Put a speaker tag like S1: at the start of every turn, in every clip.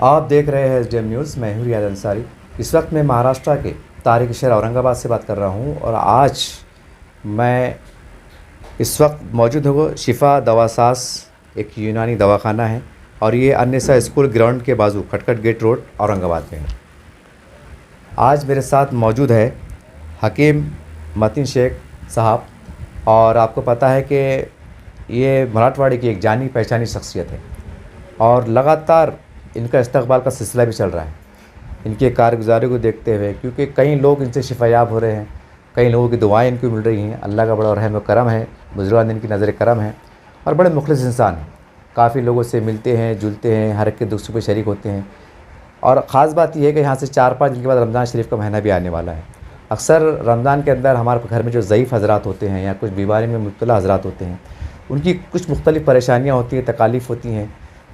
S1: آپ دیکھ رہے ہیں SDM نیوز. میں ہوں ریاض انصاری. اس وقت میں مہاراشٹر کے تاریخی شہر اورنگ آباد سے بات کر رہا ہوں اور آج میں اس وقت موجود ہوں شفا دوا ساز ایک یونانی دواخانہ ہے اور یہ انیسا اسکول گراؤنڈ کے بازو کھٹکٹ گیٹ روڈ اورنگ آباد میں ہے. آج میرے ساتھ موجود ہے حکیم متین شیخ صاحب اور آپ کو پتہ ہے کہ یہ مراٹھواڑے کی ایک جانی پہچانی شخصیت ہے اور لگاتار ان کا استقبال کا سلسلہ بھی چل رہا ہے ان کی کارگزاری کو دیکھتے ہوئے، کیونکہ کئی لوگ ان سے شفا یاب ہو رہے ہیں، کئی لوگوں کی دعائیں ان کو مل رہی ہیں. اللہ کا بڑا رحم و کرم ہے، بزرگان ان کی نظر کرم ہے اور بڑے مخلص انسان ہیں. کافی لوگوں سے ملتے ہیں، جلتے ہیں، ہر ایک کے دکھ سکھ میں شریک ہوتے ہیں. اور خاص بات یہ ہے کہ یہاں سے 4-5 دن کے بعد رمضان شریف کا مہینہ بھی آنے والا ہے. اکثر رمضان کے اندر ہمارے گھر میں جو ضعیف حضرات ہوتے ہیں یا کچھ بیماری میں مبتلا حضرات ہوتے ہیں، ان کی کچھ مختلف پریشانیاں ہوتی ہیں، تکالیف ہوتی ہیں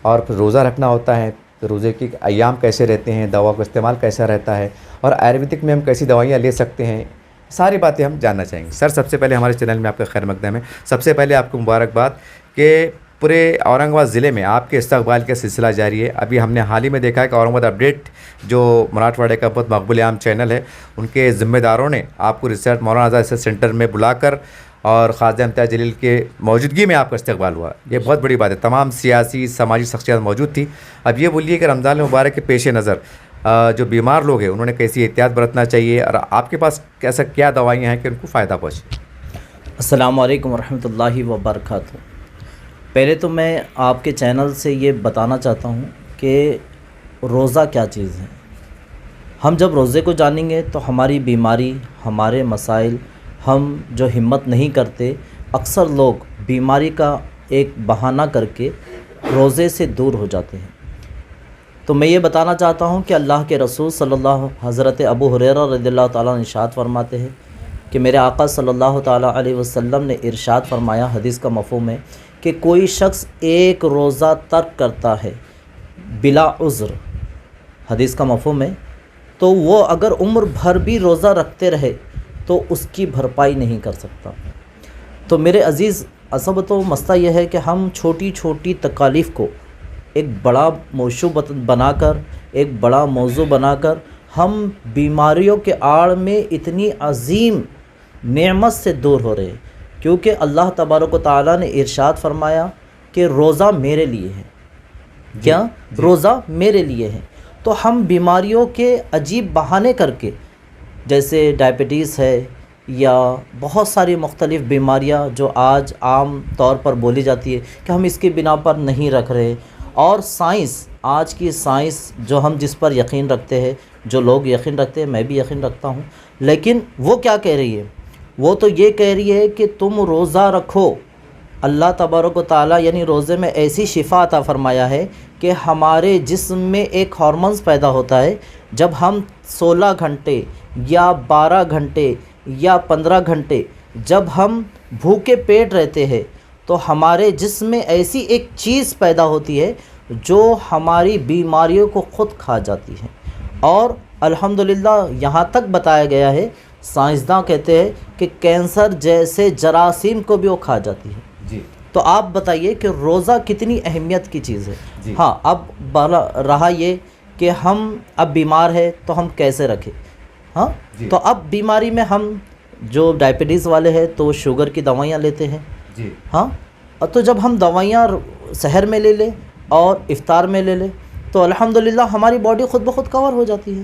S1: اور پھر روزہ رکھنا ہوتا ہے. تو روزے کی ایام کیسے رہتے ہیں، دوا کا استعمال کیسا رہتا ہے اور آیورویدک میں ہم کیسی دوائیاں لے سکتے ہیں، ساری باتیں ہم جاننا چاہیں گے. سر سب سے پہلے ہمارے چینل میں آپ کا خیر مقدم ہے. سب سے پہلے آپ کو مبارکباد کہ پورے اورنگ آباد ضلع میں آپ کے استقبال کا سلسلہ جاری ہے. ابھی ہم نے حال ہی میں دیکھا ہے کہ اورنگ آباد اپڈیٹ جو مراٹھواڑے کا بہت مقبول عام چینل ہے، ان کے ذمہ داروں نے آپ کو research Maulana Azad research centre میں بلا کر اور خواجہ امتیاز جلیل کے موجودگی میں آپ کا استقبال ہوا. یہ بہت بڑی بات ہے. تمام سیاسی سماجی شخصیات موجود تھی. اب یہ بولیے کہ رمضان مبارک کے پیش نظر جو بیمار لوگ ہیں انہوں نے کیسی احتیاط برتنا چاہیے اور آپ کے پاس ایسا کیا دوائیاں ہیں کہ ان کو فائدہ پہنچے؟
S2: السلام علیکم ورحمۃ اللہ وبرکاتہ. پہلے تو میں آپ کے چینل سے یہ بتانا چاہتا ہوں کہ روزہ کیا چیز ہے. ہم جب روزے کو جانیں گے تو ہماری بیماری، ہمارے مسائل، ہم جو ہمت نہیں کرتے، اکثر لوگ بیماری کا ایک بہانہ کر کے روزے سے دور ہو جاتے ہیں. تو میں یہ بتانا چاہتا ہوں کہ اللہ کے رسول صلی اللہ حضرت ابو ہریرہ رضی اللہ تعالیٰ عنہ ارشاد فرماتے ہیں کہ میرے آقا صلی اللہ تعالیٰ علیہ وسلم نے ارشاد فرمایا، حدیث کا مفہوم ہے کہ کوئی شخص ایک روزہ ترک کرتا ہے بلا عذر، حدیث کا مفہوم ہے، تو وہ اگر عمر بھر بھی روزہ رکھتے رہے تو اس کی بھرپائی نہیں کر سکتا. تو میرے عزیز عصبت و مسئلہ یہ ہے کہ ہم چھوٹی چھوٹی تکالیف کو ایک بڑا موضوع بنا کر، ایک بڑا موضوع بنا کر ہم بیماریوں کے آڑ میں اتنی عظیم نعمت سے دور ہو رہے ہیں. کیونکہ اللہ تبارک و تعالیٰ نے ارشاد فرمایا کہ روزہ میرے لیے ہے. کیا؟ روزہ میرے لیے ہے. تو ہم بیماریوں کے عجیب بہانے کر کے، جیسے ڈائبٹیز ہے یا بہت ساری مختلف بیماریاں جو آج عام طور پر بولی جاتی ہے کہ ہم اس کی بنا پر نہیں رکھ رہے. اور سائنس، آج کی سائنس جو ہم جس پر یقین رکھتے ہیں، جو لوگ یقین رکھتے ہیں، میں بھی یقین رکھتا ہوں، لیکن وہ کیا کہہ رہی ہے؟ وہ تو یہ کہہ رہی ہے کہ تم روزہ رکھو. اللہ تبارک و تعالیٰ یعنی روزے میں ایسی شفا عطا فرمایا ہے کہ ہمارے جسم میں ایک ہارمونز پیدا ہوتا ہے. جب ہم 16 گھنٹے یا 12 گھنٹے یا 15 گھنٹے جب ہم بھوکے پیٹ رہتے ہیں تو ہمارے جسم میں ایسی ایک چیز پیدا ہوتی ہے جو ہماری بیماریوں کو خود کھا جاتی ہے. اور الحمدللہ یہاں تک بتایا گیا ہے، سائنسداں کہتے ہیں کہ کینسر جیسے جراثیم کو بھی وہ کھا جاتی ہے.
S1: جی.
S2: تو آپ بتائیے کہ روزہ کتنی اہمیت کی چیز ہے.
S1: جی.
S2: ہاں، اب رہا یہ کہ ہم اب بیمار ہے تو ہم کیسے رکھیں. ہاں
S1: جی.
S2: تو اب بیماری میں ہم جو ڈائبٹیز والے ہیں تو شوگر کی دوائیاں لیتے ہیں.
S1: جی.
S2: ہاں، تو جب ہم دوائیاں سحر میں لے لیں اور افطار میں لے لیں تو الحمدللہ ہماری باڈی خود بخود کور ہو جاتی ہے.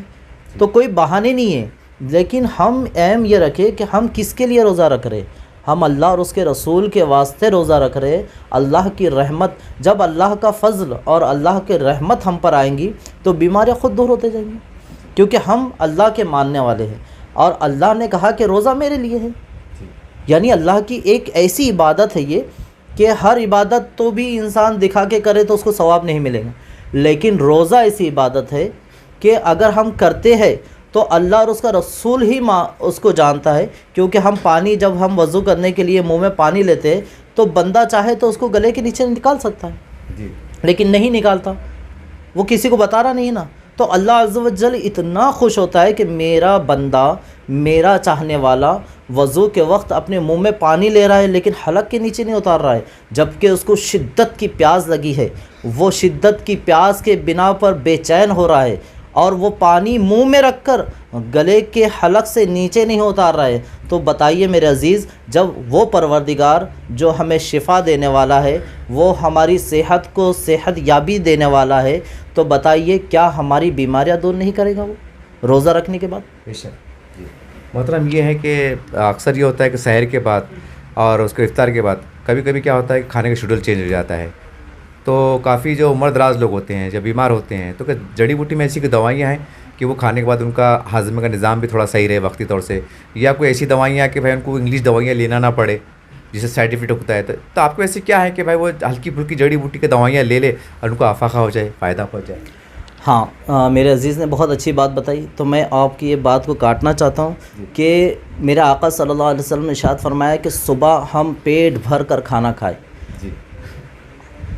S2: تو کوئی بہانے نہیں ہے، لیکن ہم اہم یہ رکھیں کہ ہم کس کے لیے روزہ رکھ رہے ہیں. ہم اللہ اور اس کے رسول کے واسطے روزہ رکھ رہے ہیں. اللہ کی رحمت، جب اللہ کا فضل اور اللہ کے رحمت ہم پر آئیں گی تو بیماریاں خود دور ہوتے جائیں گی، کیونکہ ہم اللہ کے ماننے والے ہیں. اور اللہ نے کہا کہ روزہ میرے لیے ہے. یعنی اللہ کی ایک ایسی عبادت ہے یہ کہ ہر عبادت تو بھی انسان دکھا کے کرے تو اس کو ثواب نہیں ملے گا، لیکن روزہ ایسی عبادت ہے کہ اگر ہم کرتے ہیں تو اللہ اور اس کا رسول ہی اس کو جانتا ہے. کیونکہ ہم پانی، جب ہم وضو کرنے کے لیے منہ میں پانی لیتے ہیں تو بندہ چاہے تو اس کو گلے کے نیچے نکال سکتا ہے.
S1: جی.
S2: لیکن نہیں نکالتا، وہ کسی کو بتا رہا نہیں نا. تو اللہ عز و جل اتنا خوش ہوتا ہے کہ میرا بندہ، میرا چاہنے والا وضو کے وقت اپنے منہ میں پانی لے رہا ہے لیکن حلق کے نیچے نہیں اتار رہا ہے، جبکہ اس کو شدت کی پیاس لگی ہے، وہ شدت کی پیاس کے بنا پر بے چین ہو رہا ہے اور وہ پانی منہ میں رکھ کر گلے کے حلق سے نیچے نہیں اتار رہا ہے، تو بتائیے میرے عزیز، جب وہ پروردگار جو ہمیں شفا دینے والا ہے، وہ ہماری صحت کو صحت یابی دینے والا ہے، تو بتائیے کیا ہماری بیماریاں دور نہیں کرے گا وہ روزہ رکھنے کے بعد؟
S1: بے شک جی محترم، یہ ہے کہ اکثر یہ ہوتا ہے کہ سحر کے بعد اور اس کے افطار کے بعد کبھی کبھی کیا ہوتا ہے کہ کھانے کا شیڈول چینج ہو جاتا ہے، تو کافی جو عمر دراز لوگ ہوتے ہیں جب بیمار ہوتے ہیں تو کہ جڑی بوٹی میں ایسی کوئی دوائیاں ہیں کہ وہ کھانے کے بعد ان کا ہاضمے کا نظام بھی تھوڑا صحیح رہے وقتی طور سے، یا کوئی ایسی دوائیاں کہ بھائی ان کو انگلش دوائیاں لینا نہ پڑے جس سے سائڈ افیکٹ ہوتا ہے، تو آپ کو ایسی کیا ہے کہ بھائی وہ ہلکی پھلکی جڑی بوٹی کی دوائیاں لے لے اور ان کو آفاقہ ہو جائے، فائدہ پہنچ جائے؟
S2: ہاں، میرے عزیز نے بہت اچھی بات بتائی، تو میں آپ کی یہ بات کو کاٹنا چاہتا ہوں کہ میرا آقا صلی اللہ علیہ وسلم نے ارشاد فرمایا کہ صبح ہم پیٹ بھر کر کھانا کھائیں
S1: جی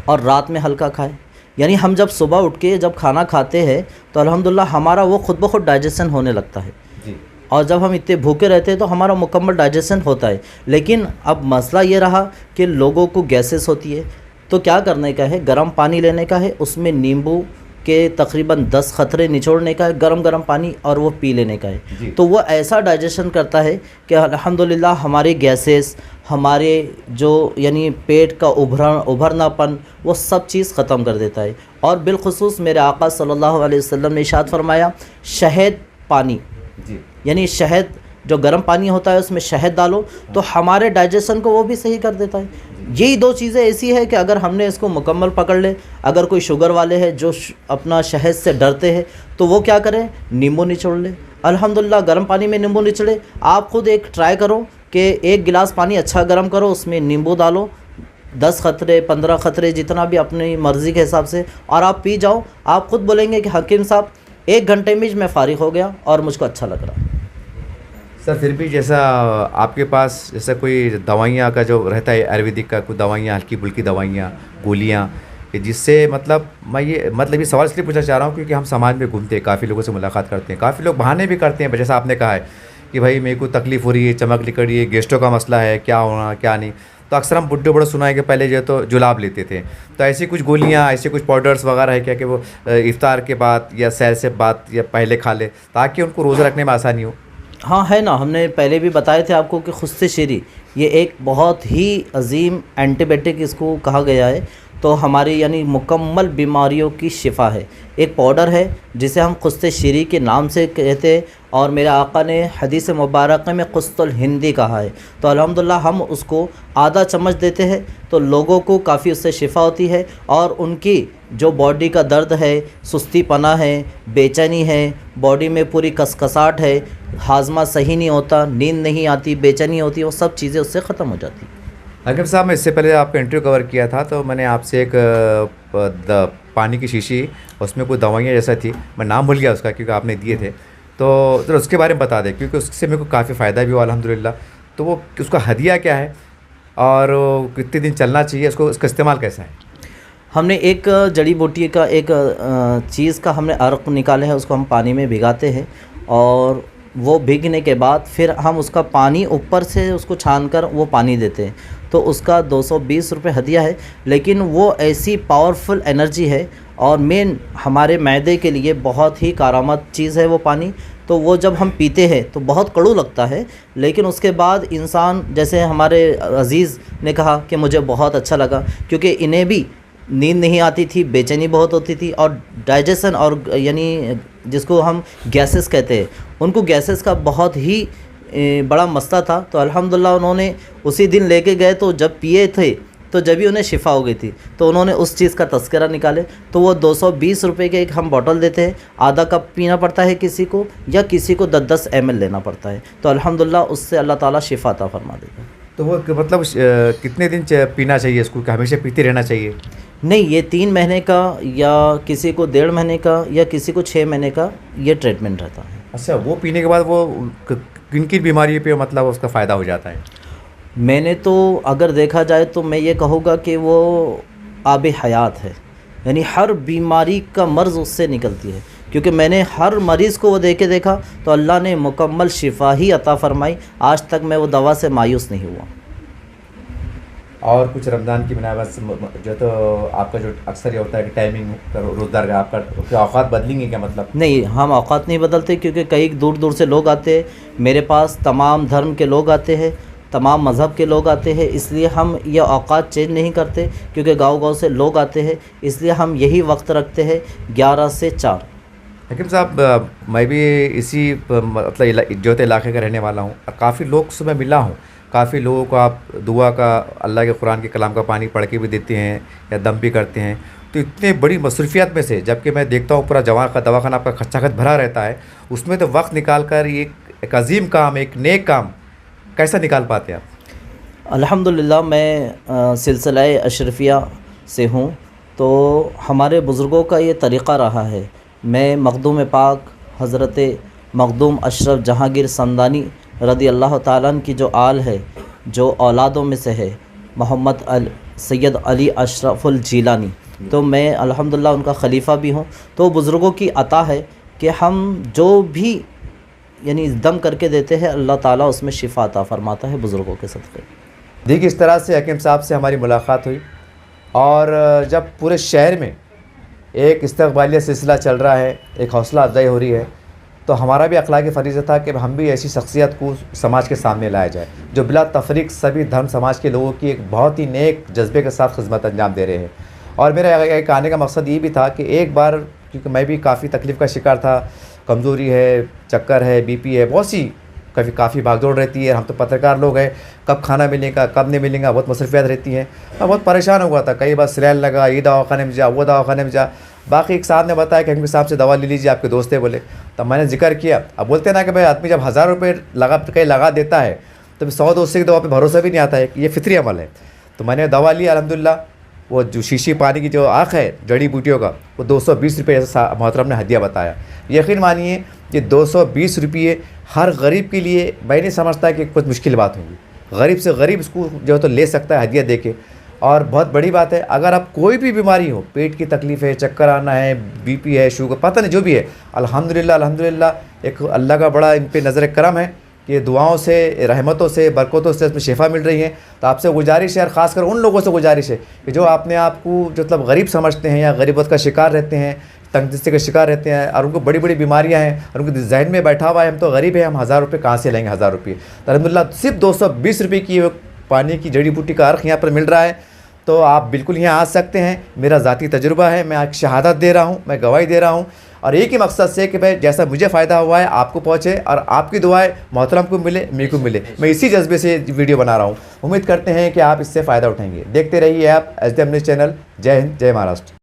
S2: اور رات میں ہلکا کھائیں، یعنی ہم جب صبح اٹھ کے جب کھانا کھاتے ہیں تو الحمدللہ ہمارا وہ خود بخود ڈائجیشن ہونے لگتا ہے،
S1: جی
S2: اور جب ہم اتنے بھوکے رہتے ہیں تو ہمارا مکمل ڈائجیشن ہوتا ہے، لیکن اب مسئلہ یہ رہا کہ لوگوں کو گیسز ہوتی ہے، تو کیا کرنے کا ہے، گرم پانی لینے کا ہے، اس میں نیمبو کے تقریباً 10 قطرے نچوڑنے کا ہے، گرم پانی، اور وہ پی لینے کا ہے، تو وہ ایسا ڈائجیشن کرتا ہے کہ الحمدللہ ہماری گیسز، ہمارے جو یعنی پیٹ کا ابھرنا پن، وہ سب چیز ختم کر دیتا ہے۔ اور بالخصوص میرے آقا صلی اللہ علیہ وسلم نے ارشاد فرمایا شہد پانی،
S1: جی
S2: یعنی شہد جو گرم پانی ہوتا ہے اس میں شہد ڈالو تو ہمارے ڈائجیشن کو وہ بھی صحیح کر دیتا ہے۔ یہی دو چیزیں ایسی ہے کہ اگر ہم نے اس کو مکمل پکڑ لے، اگر کوئی شوگر والے ہیں جو اپنا شہد سے ڈرتے ہیں تو وہ کیا کریں، نیمبو نچوڑ لے، الحمدللہ گرم پانی میں نیمبو نچڑے، آپ خود ایک ٹرائی کرو کہ 1 گلاس پانی اچھا گرم کرو، اس میں نیمبو ڈالو 10 قطرے 15 قطرے جتنا بھی اپنی مرضی کے حساب سے، اور آپ پی جاؤ، آپ خود بولیں گے کہ حکیم صاحب 1 گھنٹے میں میں فارغ ہو گیا اور مجھ کو اچھا لگ رہا۔
S1: سر پھر بھی جیسا آپ کے پاس جیسا کوئی دوائیاں کا جو رہتا ہے آیورویدک کا، کوئی دوائیاں ہلکی پھلکی دوائیاں گولیاں کہ جس سے میں یہ سوال اس لیے پوچھنا چاہ رہا ہوں کیونکہ ہم سماج میں گھومتے ہیں، کافی لوگوں سے ملاقات کرتے ہیں، کافی لوگ بہانے بھی کرتے ہیں، جیسا آپ نے کہا ہے کہ بھائی میرے کو تکلیف ہو رہی ہے، چمک نکل رہی ہے، گیسٹوں کا مسئلہ ہے، کیا ہونا کیا نہیں، تو اکثر ہم بڈھے بڑے سنا ہے کہ پہلے جو ہے تو جلاب لیتے تھے، تو ایسی کچھ گولیاں، ایسے کچھ پاؤڈرز وغیرہ ہے کیا کہ وہ افطار کے بعد یا سیر سے بعد یا پہلے کھا لے تاکہ ان کو روزہ رکھنے میں آسانی ہو؟
S2: ہاں ہے نا، ہم نے پہلے بھی بتائے تھے آپ کو کہ خست شیری یہ ایک بہت ہی عظیم اینٹی بائیوٹک اس کو کہا گیا ہے، تو ہماری یعنی مکمل بیماریوں کی شفا ہے۔ ایک پاؤڈر ہے جسے ہم خست شیری کے نام سے کہتے ہیں، اور میرے آقا نے حدیث مبارکہ میں قسط الہندی کہا ہے، تو الحمدللہ ہم اس کو آدھا چمچ دیتے ہیں تو لوگوں کو کافی اس سے شفا ہوتی ہے، اور ان کی جو باڈی کا درد ہے، سستی پنا ہے، بے چینی ہے، باڈی میں پوری کسکساہٹ ہے، ہاضمہ صحیح نہیں ہوتا، نیند نہیں آتی، بے چینی ہوتی، وہ سب چیزیں اس سے ختم ہو جاتی ہیں۔
S1: حکیم صاحب، میں اس سے پہلے آپ کا انٹرویو کور کیا تھا تو میں نے آپ سے ایک پانی کی شیشی، اس میں کوئی دوائیاں جیسا تھی، میں نام بھول گیا اس کا کیونکہ آپ نے دیے تھے، تو ذرا اس کے بارے میں بتا دیں کیونکہ اس سے میرے کو کافی فائدہ بھی ہوا الحمدللہ، تو وہ اس کا ہدیہ کیا ہے اور کتنے دن چلنا چاہیے، اس کا استعمال کیسا ہے؟
S2: ہم نے ایک جڑی بوٹی کا ایک چیز کا ہم نے عرق نکالے ہیں، اس کو ہم پانی میں بھگاتے ہیں، اور وہ بھیگنے کے بعد پھر ہم اس کا پانی اوپر سے اس کو چھان کر وہ پانی دیتے ہیں، تو اس کا 220 روپے ہدیہ ہے، لیکن وہ ایسی پاورفل انرجی ہے اور مین ہمارے معدے کے لیے بہت ہی کارآمد چیز ہے وہ پانی، تو وہ جب ہم پیتے ہیں تو بہت کڑو لگتا ہے، لیکن اس کے بعد انسان، جیسے ہمارے عزیز نے کہا کہ مجھے بہت اچھا لگا، کیونکہ انہیں بھی نیند نہیں آتی تھی، بے چینی بہت ہوتی تھی، اور ڈائجیشن اور یعنی جس کو ہم گیسز کہتے ہیں، ان کو گیسز کا بہت ہی بڑا مسئلہ تھا، تو الحمدللہ انہوں نے اسی دن لے کے گئے، تو جب پیے تھے تو جب ہی انہیں شفا ہو گئی تھی، تو انہوں نے اس چیز کا تذکرہ نکالے، تو وہ 220 روپے کے ایک ہم بوٹل دیتے ہیں، آدھا کپ پینا پڑتا ہے کسی کو، یا کسی کو 10 ml لینا پڑتا ہے، تو الحمدللہ اس سے اللہ تعالیٰ شفا عطا فرما دیتا ہے۔
S1: تو وہ مطلب کتنے دن پینا چاہیے اس کو، کہ ہمیشہ پیتے رہنا چاہیے؟
S2: نہیں، یہ 3 مہینے کا، یا کسی کو 1.5 مہینے کا، یا کسی کو 6 مہینے کا یہ ٹریٹمنٹ رہتا ہے۔
S1: اچھا، وہ پینے کے بعد وہ کن کن بیماریوں پہ مطلب اس کا فائدہ ہو جاتا ہے؟
S2: میں نے تو اگر دیکھا جائے تو میں یہ کہوں گا کہ وہ آب حیات ہے، یعنی ہر بیماری کا مرض اس سے نکلتی ہے، کیونکہ میں نے ہر مریض کو وہ دے کے دیکھا تو اللہ نے مکمل شفا ہی عطا فرمائی. آج تک میں وہ دوا سے مایوس نہیں ہوا.
S1: اور کچھ رمضان کی بناسبت جو تو آپ کا جو اکثر یہ ہوتا ہے کہ ٹائمنگ روزدار کا آپ کا اوقات بدلیں گے کیا مطلب؟
S2: نہیں، ہم اوقات نہیں بدلتے کیونکہ کئی دور دور سے لوگ آتے ہیں میرے پاس. تمام دھرم کے لوگ آتے ہیں, تمام مذہب کے لوگ آتے ہیں, اس لیے ہم یہ اوقات چینج نہیں کرتے کیونکہ گاؤں گاؤں سے لوگ آتے ہیں, اس لیے ہم یہی وقت رکھتے ہیں 11 سے 4.
S1: حکیم صاحب میں بھی اسی مطلب جوتے علاقے کا رہنے والا ہوں اور کافی لوگ سے میں ملا ہوں. کافی لوگوں کو آپ دعا کا, اللہ کے قرآن کے کلام کا پانی پڑھ کے بھی دیتے ہیں یا دم بھی کرتے ہیں. تو اتنے بڑی مصروفیات میں سے جب کہ میں دیکھتا ہوں پورا دواخانہ آپ کا کھچا کھچ بھرا رہتا ہے, اس میں تو وقت نکال کر ایک عظیم کام, ایک نیک کام کیسا نکال پاتے ہیں آپ؟
S2: الحمدللہ میں سلسلہ اشرفیہ سے ہوں, تو ہمارے بزرگوں کا یہ طریقہ رہا ہے. میں مخدوم پاک حضرت مخدوم اشرف جہانگیر سمدانی رضی اللہ تعالیٰ عنہ کی جو آل ہے, جو اولادوں میں سے ہے, محمد سید علی اشرف الجیلانی, تو میں الحمدللہ ان کا خلیفہ بھی ہوں. تو بزرگوں کی عطا ہے کہ ہم جو بھی یعنی دم کر کے دیتے ہیں اللہ تعالیٰ اس میں شفا عطا فرماتا ہے بزرگوں کے صدقے.
S1: دیکھیے اس طرح سے حکیم صاحب سے ہماری ملاقات ہوئی, اور جب پورے شہر میں ایک استقبالیہ سلسلہ چل رہا ہے, ایک حوصلہ افزائی ہو رہی ہے, تو ہمارا بھی اخلاقی فریضہ تھا کہ ہم بھی ایسی شخصیت کو سماج کے سامنے لایا جائے جو بلا تفریق سبھی دھرم سماج کے لوگوں کی ایک بہت ہی نیک جذبے کے ساتھ خدمت انجام دے رہے ہیں. اور میرا ایک آنے کا مقصد یہ بھی تھا کہ ایک بار, کیونکہ میں بھی کافی تکلیف کا شکار تھا, کمزوری ہے, چکر ہے, بی پی ہے, بہت سی کافی بھاگ دوڑ رہتی ہے. ہم تو پترکار لوگ ہیں, کب کھانا ملے گا کب نہیں ملے گا, بہت مصروفیات رہتی ہیں. میں بہت پریشان ہو گیا تھا, کئی بار سیلائن لگا, یہ دواخانے میں جا, وہ دواخانے میں جا. باقی ایک صاحب نے بتایا کہ حکیم صاحب سے دوا لے لیجیے, آپ کے دوست ہیں بولے. تب میں نے ذکر کیا. اب بولتے ہیں نا کہ بھائی آدمی جب 1000 روپے کہیں لگا دیتا ہے تو 100 200 کی دوا پہ بھروسہ بھی نہیں آتا ہے کہ یہ فطری عمل ہے. تو میں نے دوا لی الحمدللہ. وہ جو شیشی پانی کی جو آنکھ ہے جڑی بوٹیوں کا, وہ 220 روپے ایسا محترم نے ہدیہ بتایا. یقین مانیے کہ 220 روپیے ہر غریب کے لیے میں نہیں سمجھتا کہ کچھ مشکل بات ہوگی. غریب سے غریب اس کو جو ہے تو لے سکتا ہے ہدیہ دے کے. اور بہت بڑی بات ہے, اگر آپ کوئی بھی بیماری ہو, پیٹ کی تکلیف ہے, چکر آنا ہے, بی پی ہے, شوگر, پتہ نہیں جو بھی ہے, الحمدللہ ایک اللہ کا بڑا ان پہ نظر کرم ہے کہ دعاؤں سے, رحمتوں سے, برکتوں سے اس میں شفا مل رہی ہے. تو آپ سے گزارش ہے, اور خاص کر ان لوگوں سے گزارش ہے کہ جو اپنے آپ کو جو مطلب غریب سمجھتے ہیں یا غریبت کا شکار رہتے ہیں, تنگدستی کا شکار رہتے ہیں, اور ان کو بڑی بڑی بیماریاں ہیں, اور ان کے ذہن میں بیٹھا ہوا ہے ہم تو غریب ہیں, ہم 1000 روپے کہاں سے لیں گے 1000 روپے. تو الحمدللہ صرف 220 روپے کی پانی کی جڑی بوٹی کا عرق یہاں پر مل رہا ہے. تو آپ بالکل یہاں آ سکتے ہیں. میرا ذاتی تجربہ ہے, میں ایک شہادت دے رہا ہوں, میں گواہی دے رہا ہوں, اور ایک ہی مقصد سے کہ بھائی جیسا مجھے فائدہ ہوا ہے آپ کو پہنچے, اور آپ کی دعائیں محترم کو ملے, میرے کو ملے. میں اسی جذبے سے ویڈیو بنا رہا ہوں. امید کرتے ہیں کہ آپ اس سے فائدہ اٹھائیں گے. دیکھتے رہیے آپ SDM نیوز چینل. جے ہند, جے مہاراشٹر.